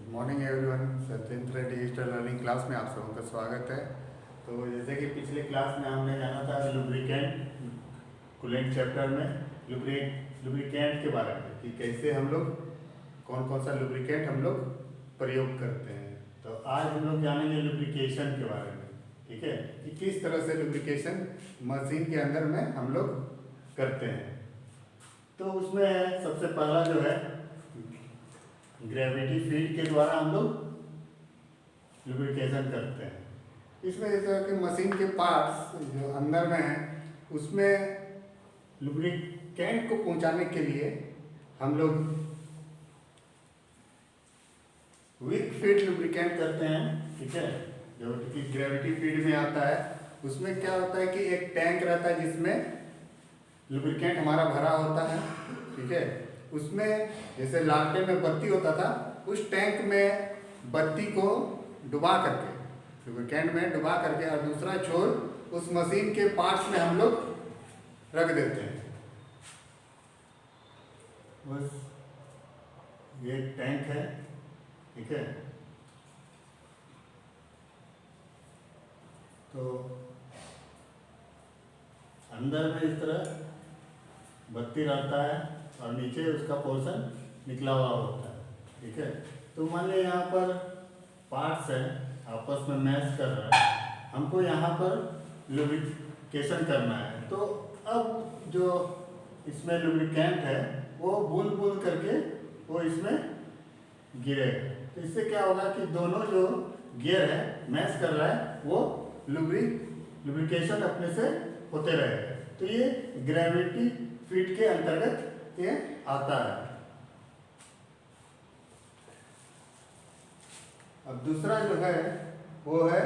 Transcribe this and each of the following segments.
Morning everyone. Satyendra digital learning class में आप सबों का स्वागत है। तो जैसे कि पिछले क्लास में हमने जाना था लुब्रिकेंट कूलेंट चैप्टर में लुब्रिकेंट के बारे में कि कैसे हम लोग कौन कौन सा लुब्रिकेंट हम लोग प्रयोग करते हैं। तो आज हम लोग जानेंगे लुब्रिकेशन के बारे में, ठीक है, कि किस तरह से लुब्रिकेशन मशीन के अंदर में हम लोग करते हैं। तो उसमें सबसे पहला जो है ग्रेविटी फील्ड के द्वारा हम लोग लुब्रिकेशन करते हैं। इसमें जैसे कि मशीन के पार्ट्स जो अंदर में है उसमें लुब्रिकेंट को पहुंचाने के लिए हम लोग वीक फीड लुब्रिकेंट करते हैं, ठीक है, जो कि ग्रेविटी फीड में आता है। उसमें क्या होता है कि एक टैंक रहता है जिसमें लुब्रिकेंट हमारा भरा होता है, ठीक है। उसमें जैसे लालटेन में बत्ती होता था, उस टैंक में बत्ती को डुबा करके लुब्रिकेंट में डुबा करके और दूसरा छोर उस मशीन के पार्ट्स में हम लोग रख देते हैं। बस ये टैंक है, ठीक है। तो अंदर में इस तरह बत्ती रहता है और नीचे उसका पोर्शन निकला हुआ होता है, ठीक है। तो मान लीजिए यहाँ पर पार्ट्स है, आपस में मैच कर रहा है, हमको यहाँ पर लुब्रिकेशन करना है। तो अब जो इसमें लुब्रिकेंट है वो बूंद बूंद करके वो इसमें गिरेगा। तो इससे क्या होगा कि दोनों जो गियर है मैच कर रहा है वो लुब्रिकेशन अपने से होते रहेगा। तो ये ग्रेविटी फीड के अंतर्गत ये आता है। अब दूसरा जो है वो है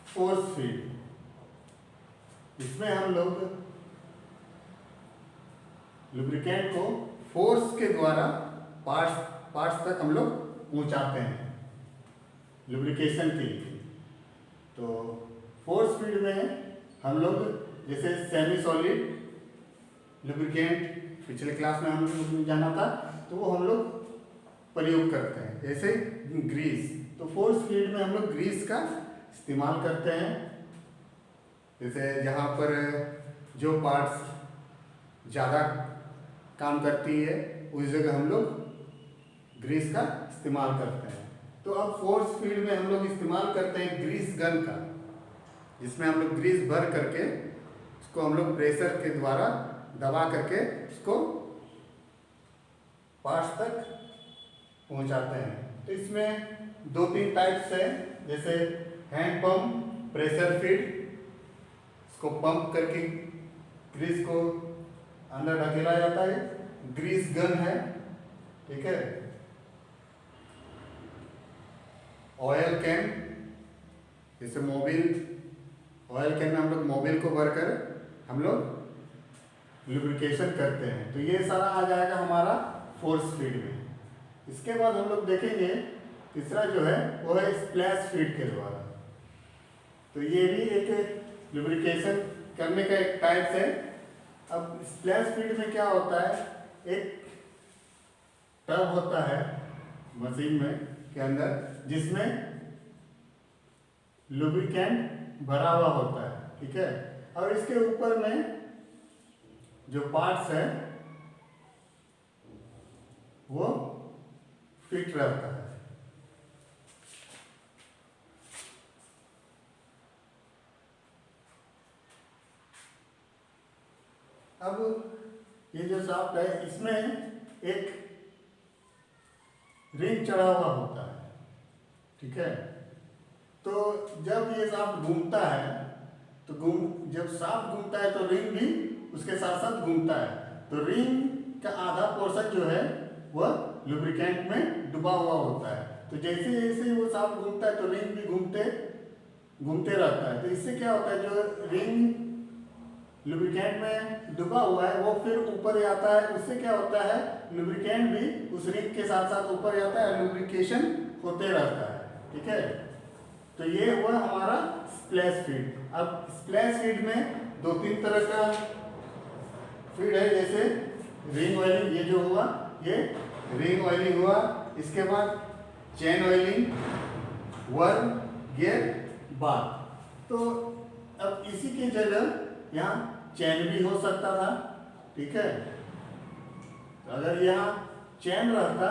फोर्स फीड। इसमें हम लोग लुब्रिकेंट को फोर्स के द्वारा पार्ट्स तक हम लोग पहुंचाते हैं लुब्रिकेशन के लिए। तो फोर्स फीड में हम लोग जैसे सेमी सॉलिड लुब्रिकेंट पिछले क्लास में हम लोग जाना था, तो वो हम लोग प्रयोग करते हैं। जैसे ग्रीस, तो फोर्स फीड में हम लोग ग्रीस का इस्तेमाल करते हैं। जैसे जहाँ पर जो पार्ट्स ज़्यादा काम करती है उस जगह हम लोग ग्रीस का इस्तेमाल करते हैं। तो अब फोर्स फीड में हम लोग इस्तेमाल करते हैं ग्रीस गन का, जिसमें हम लोग ग्रीस भर करके उसको हम लोग प्रेशर के द्वारा दबा करके उसको पार्ट्स तक पहुंचाते हैं। तो इसमें दो तीन टाइप्स है, जैसे हैंड पंप, प्रेशर फीड, इसको पंप करके ग्रीस को अंदर ढकेला जाता है। ग्रीस गन है, ठीक है। ऑयल कैन, जैसे मोबिल, ऑयल कैन में हम लोग मोबिल को भरकर हम लोग लुब्रिकेशन करते हैं। तो ये सारा आ जाएगा हमारा फोर्स फीड में। इसके बाद हम लोग देखेंगे तीसरा जो है वो है स्प्लैश फीड के द्वारा। तो ये भी एक लुब्रिकेशन करने का एक टाइप है। अब स्प्लैश फीड में क्या होता है, एक टब होता है मशीन में के अंदर जिसमें लुब्रिकेंट भरा हुआ होता है, ठीक है। और इसके ऊपर में जो पार्ट्स है वो फिट रहता है। अब ये जो शाफ्ट है इसमें एक रिंग चढ़ा हुआ होता है, ठीक है। तो जब ये शाफ्ट घूमता है तो जब शाफ्ट घूमता है तो रिंग भी उसके साथ साथ घूमता है। तो रिंग का आधा पोर्शन जो है वह लुब्रिकेंट में डूबा हुआ होता है। तो जैसे जैसे वो शाफ्ट घूमता है तो रिंग भी घूमते रहता है। तो इससे क्या होता है, जो रिंग लुब्रिकेंट में डूबा हुआ है वो फिर ऊपर आता है। उससे क्या होता है, लुब्रिकेंट भी उस रिंग के साथ साथ ऊपर जाता है, लुब्रिकेशन होते रहता है, ठीक है। तो ये हुआ हमारा स्प्लैश फीड। अब स्प्लैश फीड में दो तीन तरह का फीड है, जैसे रिंग ऑयलिंग, ये जो हुआ ये रिंग ऑयलिंग हुआ। इसके बाद chain oiling, worm, gear, bath. तो अब इसी की जगह यहाँ चैन भी हो सकता था, ठीक है। तो अगर यहाँ चैन रहता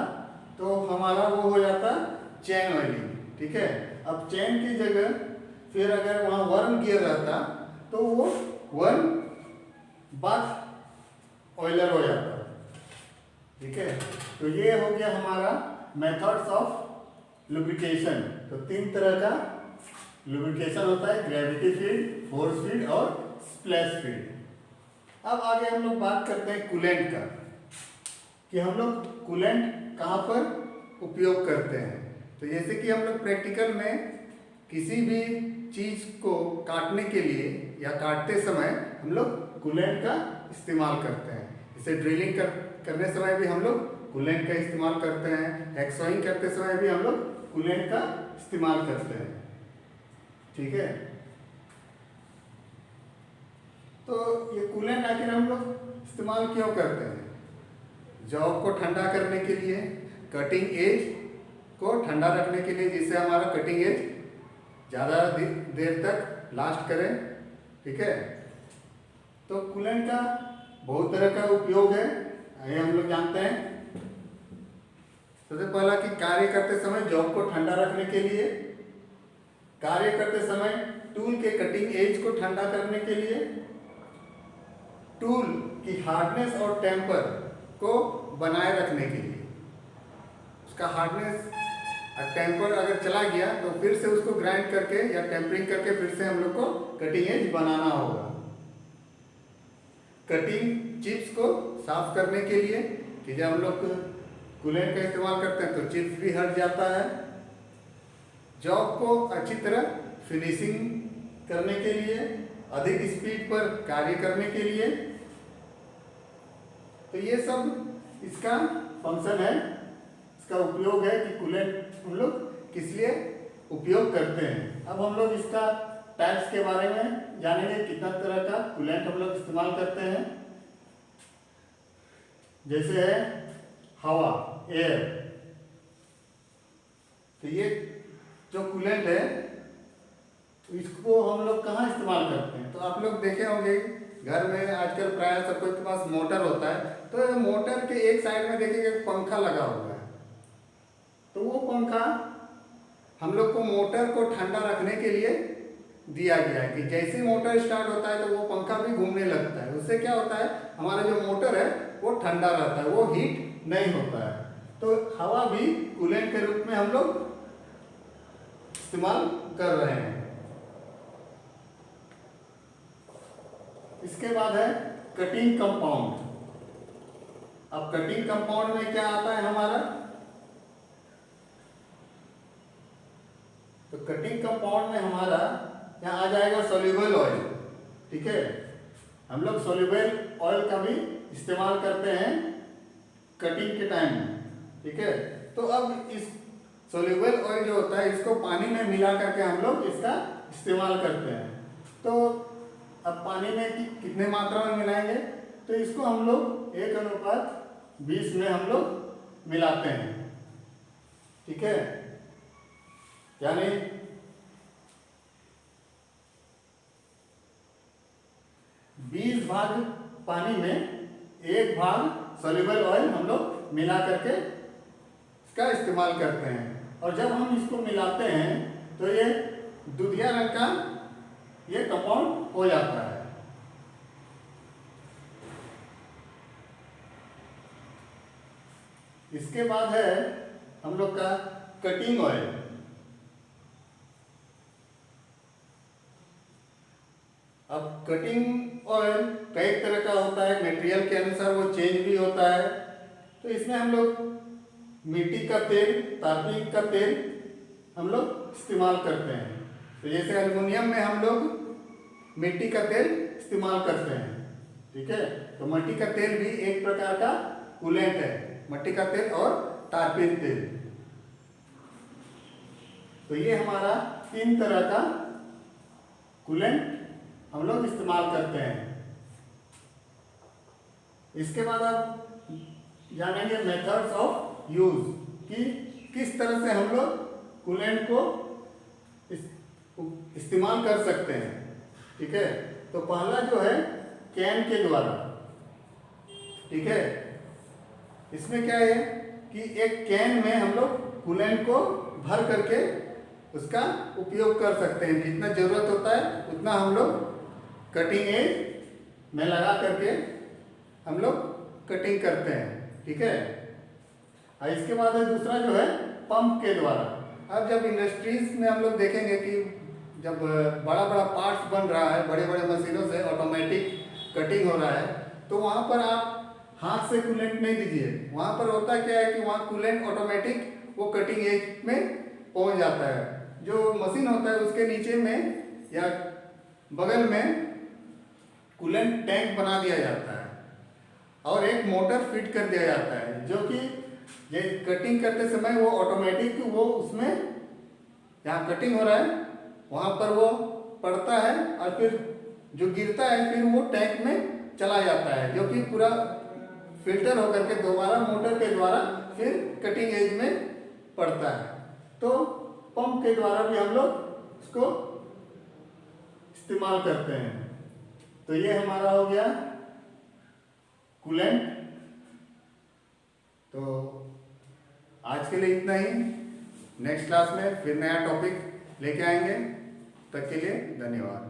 तो हमारा वो हो जाता चैन ऑयलिंग, ठीक है। अब चैन की जगह फिर अगर वहाँ वर्म गियर रहता तो वो वर्म बाथ ऑयलर हो जाता, ठीक है। तो ये हो गया हमारा मेथड्स ऑफ लुब्रिकेशन। तो 3 तरह का लुब्रिकेशन होता है, ग्रेविटी फील्ड, फोर्स फील्ड और स्प्लैश फील्ड। अब आगे हम लोग बात करते हैं कूलेंट का, कि हम लोग कूलेंट कहाँ पर उपयोग करते हैं। तो जैसे कि हम लोग प्रैक्टिकल में किसी भी चीज़ को काटने के लिए या काटते समय हम लोग कूलेंट का इस्तेमाल करते हैं। जैसे ड्रिलिंग करने समय भी हम लोग कूलेंट का इस्तेमाल करते हैं, हैक्सॉइंग करते समय भी हम लोग कूलेंट का इस्तेमाल करते हैं, ठीक है। तो ये कूलेंट आखिर हम लोग इस्तेमाल क्यों करते हैं? जॉब को ठंडा करने के लिए, कटिंग एज को ठंडा रखने के लिए, जिससे हमारा कटिंग एज ज़्यादा देर तक लास्ट करे, ठीक है। तो कूलेंट का बहुत तरह का उपयोग है, ये हम लोग जानते हैं। सबसे पहला कि कार्य करते समय जॉब को ठंडा रखने के लिए, कार्य करते समय टूल के कटिंग एज को ठंडा करने के लिए, टूल की हार्डनेस और टेम्पर को बनाए रखने के लिए। उसका हार्डनेस और टेम्पर अगर चला गया तो फिर से उसको ग्राइंड करके या टेम्परिंग करके फिर से हम लोग को कटिंग एज बनाना होगा। कटिंग चिप्स को साफ करने के लिए, कि जब हम लोग कूलेंट का इस्तेमाल करते हैं तो चिप्स भी हट जाता है। जॉब को अच्छी तरह फिनिशिंग करने के लिए, अधिक स्पीड पर कार्य करने के लिए। तो ये सब इसका फंक्शन है, इसका उपयोग है कि कूलेंट हम लोग किस लिए उपयोग करते हैं। अब हम लोग इसका टाइप्स के बारे में जानेंगे, कितना तरह का कूलेंट हम लोग इस्तेमाल करते हैं। जैसे है हवा, एयर। तो ये जो कूलेंट है इसको हम लोग कहाँ इस्तेमाल करते हैं? तो आप लोग देखे होंगे घर में आजकल प्राय सबके पास मोटर होता है, तो मोटर के एक साइड में देखिएगा पंखा लगा हुआ है। तो वो पंखा हम लोग को मोटर को ठंडा रखने के लिए दिया गया है, कि जैसे मोटर स्टार्ट होता है तो वो पंखा भी घूमने लगता है। उससे क्या होता है, हमारा जो मोटर है वो ठंडा रहता है, वो हीट नहीं होता है। तो हवा भी कूलेंट के रूप में हम लोग इस्तेमाल कर रहे हैं। इसके बाद है कटिंग कंपाउंड। अब कटिंग कंपाउंड में क्या आता है हमारा? तो कटिंग कंपाउंड में हमारा यहाँ आ जाएगा सोल्यूबल ऑयल, ठीक है। हम लोग सोल्यूबल ऑयल का भी इस्तेमाल करते हैं कटिंग के टाइम में, ठीक है। तो अब इस सोल्यूबल ऑयल जो होता है इसको पानी में मिला करके हम लोग इसका इस्तेमाल करते हैं। तो अब पानी में कितने मात्रा में मिलाएंगे? तो इसको हम लोग 1:20 में हम लोग मिलाते हैं, ठीक है। यानी 20 भाग पानी में 1 भाग सोल्यूबल ऑयल हम लोग मिला करके इसका इस्तेमाल करते हैं। और जब हम इसको मिलाते हैं तो ये दूधिया रंग का ये कंपाउंड हो जाता है। इसके बाद है हम लोग का कटिंग ऑयल। अब कटिंग ऑयल कई तरह का होता है, मटेरियल के अनुसार वो चेंज भी होता है। तो इसमें हम लोग मिट्टी का तेल, तारपीन का तेल हम लोग इस्तेमाल करते हैं। तो जैसे एल्युमिनियम में हम लोग मिट्टी का तेल इस्तेमाल करते हैं, ठीक है। तो मिट्टी का तेल भी एक प्रकार का कूलेंट है, मिट्टी का तेल और तारपीन तेल। तो ये हमारा 3 तरह का कूलेंट हम लोग इस्तेमाल करते हैं। इसके बाद आप जानेंगे मेथड्स ऑफ यूज, कि किस तरह से हम लोग कूलेंट को इस्तेमाल कर सकते हैं। ठीक है, तो पहला जो है कैन के द्वारा। ठीक है, इसमें क्या है कि एक कैन में हम लोग कूलेंट को भर करके उसका उपयोग कर सकते हैं। जितना ज़रूरत होता है उतना हम लोग कटिंग एज में लगा करके हम लोग कटिंग करते हैं। ठीक है, और इसके बाद है दूसरा जो है पंप के द्वारा। अब जब इंडस्ट्रीज में हम लोग देखेंगे कि जब बड़ा बड़ा पार्ट्स बन रहा है बड़े बड़े मशीनों से, ऑटोमेटिक कटिंग हो रहा है, तो वहाँ पर आप हाथ से कूलेंट नहीं दीजिए। वहाँ पर होता क्या है कि वहाँ कूलेंट ऑटोमेटिक वो कटिंग एज में पहुँच जाता है। जो मशीन होता है उसके नीचे में या बगल में कूलेंट टैंक बना दिया जाता है और एक मोटर फिट कर दिया जाता है, जो कि ये कटिंग करते समय वो ऑटोमेटिक वो उसमें जहाँ कटिंग हो रहा है वहाँ पर वो पड़ता है और फिर जो गिरता है फिर वो टैंक में चला जाता है, जो कि पूरा फिल्टर होकर के दोबारा मोटर के द्वारा फिर कटिंग एज में पड़ता है। तो पंप के द्वारा भी हम लोग इसको इस्तेमाल करते हैं। तो ये हमारा हो गया कूलेंट। तो आज के लिए इतना ही। नेक्स्ट क्लास में फिर नया टॉपिक लेके आएंगे। तब तक के लिए धन्यवाद।